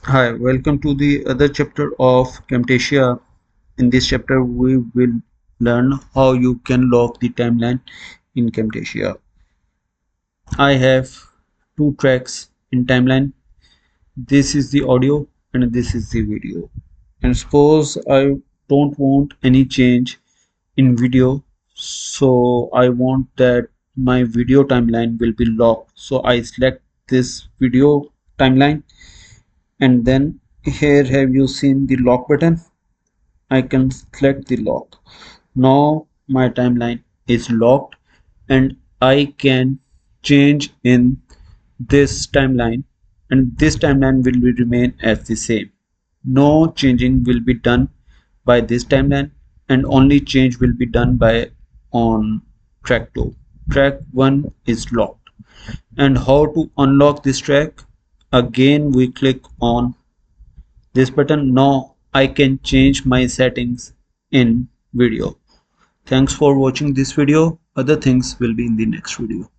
Hi, welcome to the other chapter of Camtasia. In this chapter, we will learn how you can lock the timeline in Camtasia. I have two tracks in timeline. This is the audio and this is the video. And suppose I don't want any change in video, so I want that my video timeline will be locked. So I select this video timeline, and then here have you seen the lock button. I can select the lock. Now my timeline is locked and I can change in this timeline, and this timeline will remain as the same. No changing will be done by this timeline, and only change will be done by on track 2. Track 1 is locked. And how to unlock this track? Again we click on this button. Now I can change my settings in video. Thanks for watching this video. Other things will be in the next video.